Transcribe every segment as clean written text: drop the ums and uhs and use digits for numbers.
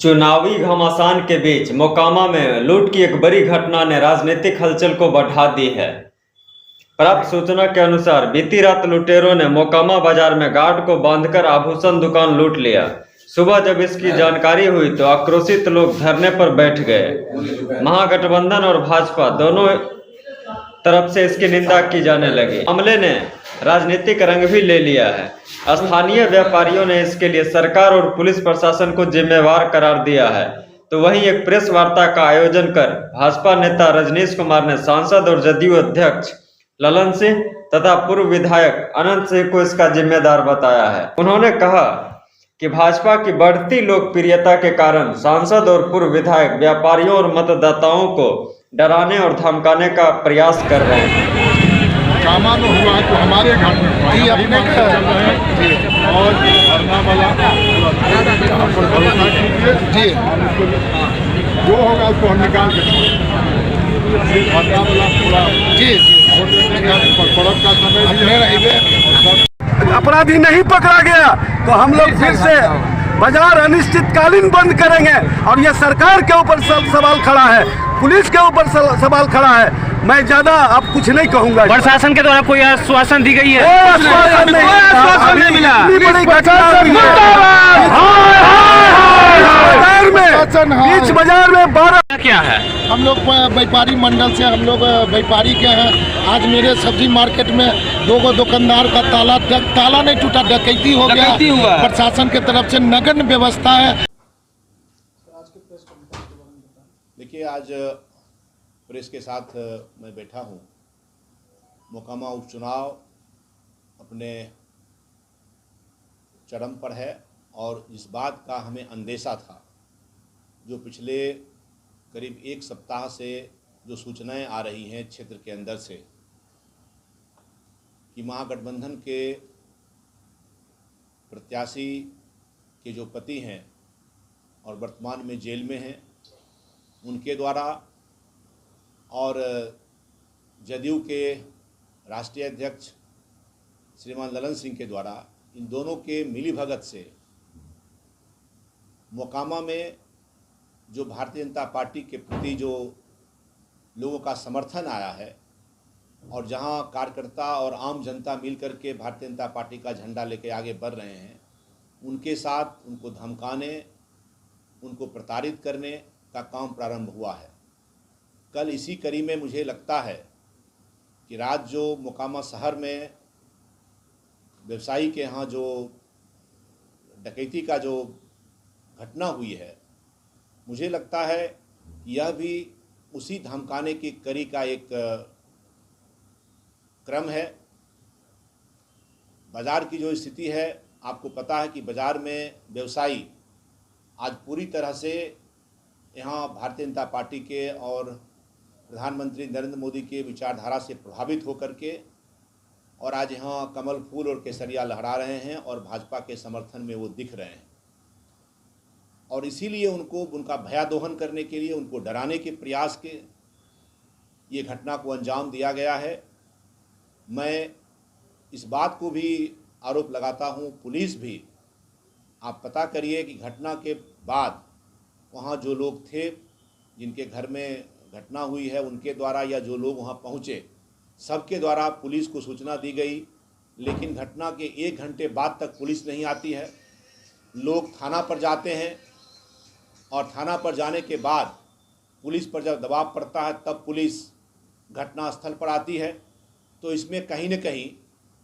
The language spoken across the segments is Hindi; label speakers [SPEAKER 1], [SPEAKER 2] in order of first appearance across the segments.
[SPEAKER 1] चुनावी घमासान के बीच मोकामा में लूट की एक बड़ी घटना ने राजनीतिक हलचल को बढ़ा दी है। प्राप्त सूचना के अनुसार बीती रात लुटेरों ने मोकामा बाजार में गार्ड को बांधकर आभूषण दुकान लूट लिया। सुबह जब इसकी जानकारी हुई तो आक्रोशित लोग धरने पर बैठ गए। महागठबंधन और भाजपा दोनों तरफ से इसकी निंदा की जाने लगी। मामले ने राजनीतिक रंग भी ले लिया है। स्थानीय व्यापारियों ने इसके लिए सरकार और पुलिस प्रशासन को जिम्मेवार करार दिया है। तो वहीं एक प्रेस वार्ता का आयोजन कर भाजपा नेता रजनीश कुमार ने सांसद और जदयू अध्यक्ष ललन सिंह तथा पूर्व विधायक अनंत सिंह को इसका जिम्मेदार बताया है। उन्होंने कहा कि भाजपा की बढ़ती लोकप्रियता के कारण सांसद और पूर्व विधायक व्यापारियों और मतदाताओं को डराने और धमकाने का प्रयास कर रहे हैं।
[SPEAKER 2] कामा में हुआ है तो हमारे घर में हुआ है, अपने चल रहे हैं और भरना वाला हम पर भरोसा कीजिए जी, जो होगा उसको हम निकाल के छोड़ेंगे। भरना वाला पूरा जी वोट देने का पर्व का समय
[SPEAKER 3] अपराधी नहीं पकड़ा गया तो हम लोग फिर से बाजार अनिश्चितकालीन बंद करेंगे और ये सरकार के ऊपर सवाल खड़ा है, पुलिस के ऊपर सवाल खड़ा है। मैं ज्यादा अब कुछ नहीं कहूंगा।
[SPEAKER 4] प्रशासन के द्वारा कोई आश्वासन दी गई है?
[SPEAKER 3] आश्वासन नहीं मिला। बीच बाजार में 12
[SPEAKER 4] क्या है?
[SPEAKER 2] हम लोग व्यापारी मंडल से हम लोग व्यापारी के हैं। आज मेरे सब्जी मार्केट में 2 दुकानदार का ताला नहीं टूटा, डकैती हो गया। प्रशासन के तरफ से नगण्य व्यवस्था है।
[SPEAKER 5] देखिए, आज प्रेस के साथ मैं बैठा हूँ। मोकामा उपचुनाव अपने चरम पर है और इस बात का हमें अंदेशा था, जो पिछले करीब 1 सप्ताह से जो सूचनाएं आ रही हैं क्षेत्र के अंदर से, कि महागठबंधन के प्रत्याशी के जो पति हैं और वर्तमान में जेल में हैं, उनके द्वारा और जदयू के राष्ट्रीय अध्यक्ष श्रीमान ललन सिंह के द्वारा, इन दोनों के मिलीभगत से मोकामा में जो भारतीय जनता पार्टी के प्रति जो लोगों का समर्थन आया है और जहां कार्यकर्ता और आम जनता मिलकर के भारतीय जनता पार्टी का झंडा लेके आगे बढ़ रहे हैं, उनके साथ उनको धमकाने, उनको प्रताड़ित करने का काम प्रारंभ हुआ है। कल इसी कड़ी में मुझे लगता है कि रात जो मोकामा शहर में व्यवसायी के यहाँ जो डकैती का जो घटना हुई है, मुझे लगता है कि यह भी उसी धमकाने की कड़ी का एक क्रम है। बाज़ार की जो स्थिति है, आपको पता है कि बाज़ार में व्यवसायी आज पूरी तरह से यहाँ भारतीय जनता पार्टी के और प्रधानमंत्री नरेंद्र मोदी के विचारधारा से प्रभावित होकर के और आज यहाँ कमल फूल और केसरिया लहरा रहे हैं और भाजपा के समर्थन में वो दिख रहे हैं। और इसीलिए उनको उनका भयादोहन करने के लिए, उनको डराने के प्रयास के ये घटना को अंजाम दिया गया है। मैं इस बात को भी आरोप लगाता हूँ, पुलिस भी, आप पता करिए कि घटना के बाद वहाँ जो लोग थे, जिनके घर में घटना हुई है, उनके द्वारा या जो लोग वहाँ पहुँचे, सबके द्वारा पुलिस को सूचना दी गई, लेकिन घटना के 1 घंटे बाद तक पुलिस नहीं आती है। लोग थाना पर जाते हैं और थाना पर जाने के बाद पुलिस पर जब दबाव पड़ता है तब पुलिस घटनास्थल पर आती है। तो इसमें कहीं न कहीं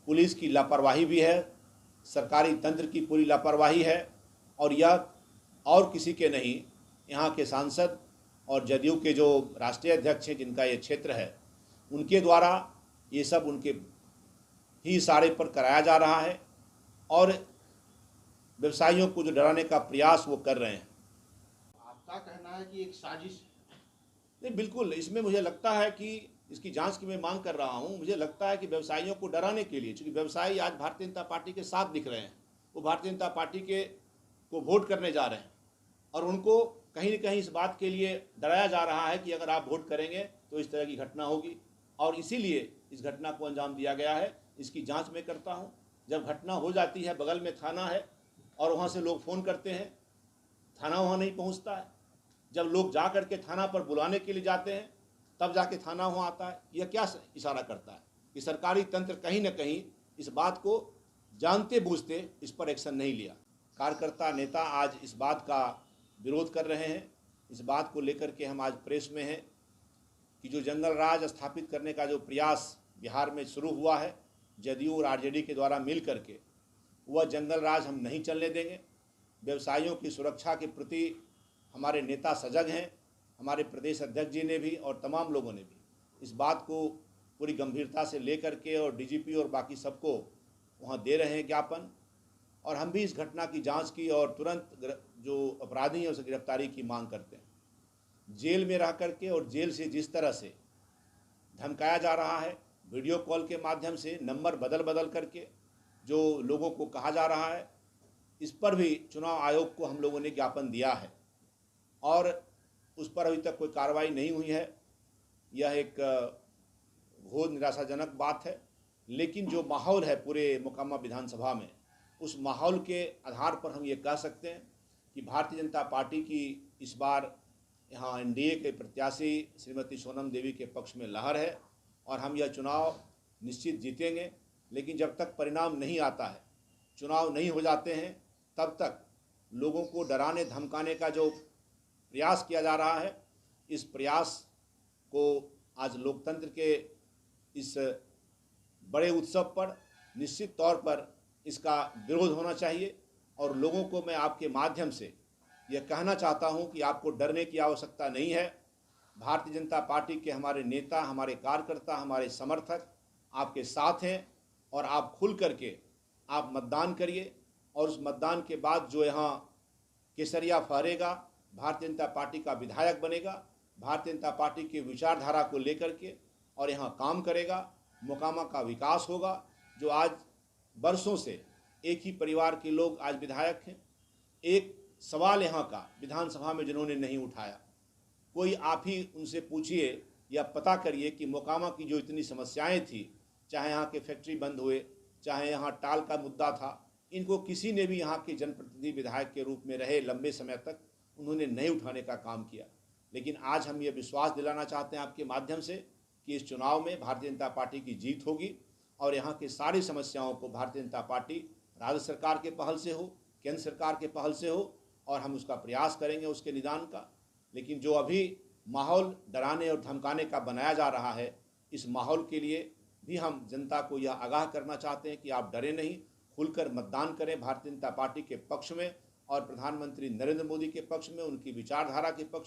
[SPEAKER 5] पुलिस की लापरवाही भी है, सरकारी तंत्र की पूरी लापरवाही है और यह और किसी के नहीं, यहाँ के सांसद और जदयू के जो राष्ट्रीय अध्यक्ष हैं, जिनका ये क्षेत्र है, उनके द्वारा ये सब उनके ही इशारे पर कराया जा रहा है और व्यवसायियों को जो डराने का प्रयास वो कर रहे हैं।
[SPEAKER 6] आपका कहना है कि एक साजिश?
[SPEAKER 5] नहीं, बिल्कुल। इसमें मुझे लगता है कि इसकी जांच की मैं मांग कर रहा हूं। मुझे लगता है कि व्यवसायियों को डराने के लिए, क्योंकि व्यवसायी आज भारतीय जनता पार्टी के साथ दिख रहे हैं, वो भारतीय जनता पार्टी को वोट करने जा रहे हैं और उनको कहीं न कहीं इस बात के लिए डराया जा रहा है कि अगर आप वोट करेंगे तो इस तरह की घटना होगी, और इसीलिए इस घटना को अंजाम दिया गया है। इसकी जांच मैं करता हूं। जब घटना हो जाती है, बगल में थाना है और वहाँ से लोग फ़ोन करते हैं थाना वहाँ नहीं पहुँचता है। जब लोग जा कर के थाना पर बुलाने के लिए जाते हैं तब जाके थाना वहाँ आता है। यह क्या इशारा करता है कि सरकारी तंत्र कहीं ना कहीं इस बात को जानते बूझते इस पर एक्शन नहीं लिया। कार्यकर्ता नेता आज इस बात का विरोध कर रहे हैं। इस बात को लेकर के हम आज प्रेस में हैं कि जो जंगल राज स्थापित करने का जो प्रयास बिहार में शुरू हुआ है जदयू और आरजेडी के द्वारा मिल करके, वह जंगल राज हम नहीं चलने देंगे। व्यवसायियों की सुरक्षा के प्रति हमारे नेता सजग हैं। हमारे प्रदेश अध्यक्ष जी ने भी और तमाम लोगों ने भी इस बात को पूरी गंभीरता से लेकर के और डीजीपी और बाकी सबको वहाँ दे रहे हैं ज्ञापन। और हम भी इस घटना की जांच की और तुरंत जो अपराधी हैं उसे गिरफ्तारी की मांग करते हैं। जेल में रह करके और जेल से जिस तरह से धमकाया जा रहा है, वीडियो कॉल के माध्यम से नंबर बदल बदल करके जो लोगों को कहा जा रहा है, इस पर भी चुनाव आयोग को हम लोगों ने ज्ञापन दिया है और उस पर अभी तक कोई कार्रवाई नहीं हुई है। यह एक घोर निराशाजनक बात है। लेकिन जो माहौल है पूरे मोकामा विधानसभा में, उस माहौल के आधार पर हम ये कह सकते हैं कि भारतीय जनता पार्टी की इस बार यहाँ एनडीए के प्रत्याशी श्रीमती सोनम देवी के पक्ष में लहर है और हम यह चुनाव निश्चित जीतेंगे। लेकिन जब तक परिणाम नहीं आता है, चुनाव नहीं हो जाते हैं, तब तक लोगों को डराने धमकाने का जो प्रयास किया जा रहा है, इस प्रयास को आज लोकतंत्र के इस बड़े उत्सव पर निश्चित तौर पर इसका विरोध होना चाहिए। और लोगों को मैं आपके माध्यम से यह कहना चाहता हूं कि आपको डरने की आवश्यकता नहीं है। भारतीय जनता पार्टी के हमारे नेता, हमारे कार्यकर्ता, हमारे समर्थक आपके साथ हैं और आप खुल करके आप मतदान करिए। और उस मतदान के बाद जो यहाँ केसरिया फहरेगा, भारतीय जनता पार्टी का विधायक बनेगा, भारतीय जनता पार्टी की विचारधारा को लेकर के और यहाँ काम करेगा, मोकामा का विकास होगा। जो आज बरसों से एक ही परिवार के लोग आज विधायक हैं, एक सवाल यहाँ का विधानसभा में जिन्होंने नहीं उठाया, कोई आप ही उनसे पूछिए या पता करिए कि मोकामा की जो इतनी समस्याएं थी, चाहे यहाँ के फैक्ट्री बंद हुए, चाहे यहाँ टाल का मुद्दा था, इनको किसी ने भी यहाँ के जनप्रतिनिधि विधायक के रूप में रहे लंबे समय तक उन्होंने नहीं उठाने का काम किया। लेकिन आज हम ये विश्वास दिलाना चाहते हैं आपके माध्यम से कि इस चुनाव में भारतीय जनता पार्टी की जीत होगी और यहाँ की सारी समस्याओं को भारतीय जनता पार्टी राज्य सरकार के पहल से हो, केंद्र सरकार के पहल से हो, और हम उसका प्रयास करेंगे उसके निदान का। लेकिन जो अभी माहौल डराने और धमकाने का बनाया जा रहा है, इस माहौल के लिए भी हम जनता को यह आगाह करना चाहते हैं कि आप डरे नहीं, खुलकर मतदान करें भारतीय जनता पार्टी के पक्ष में और प्रधानमंत्री नरेंद्र मोदी के पक्ष में, उनकी विचारधारा के पक्ष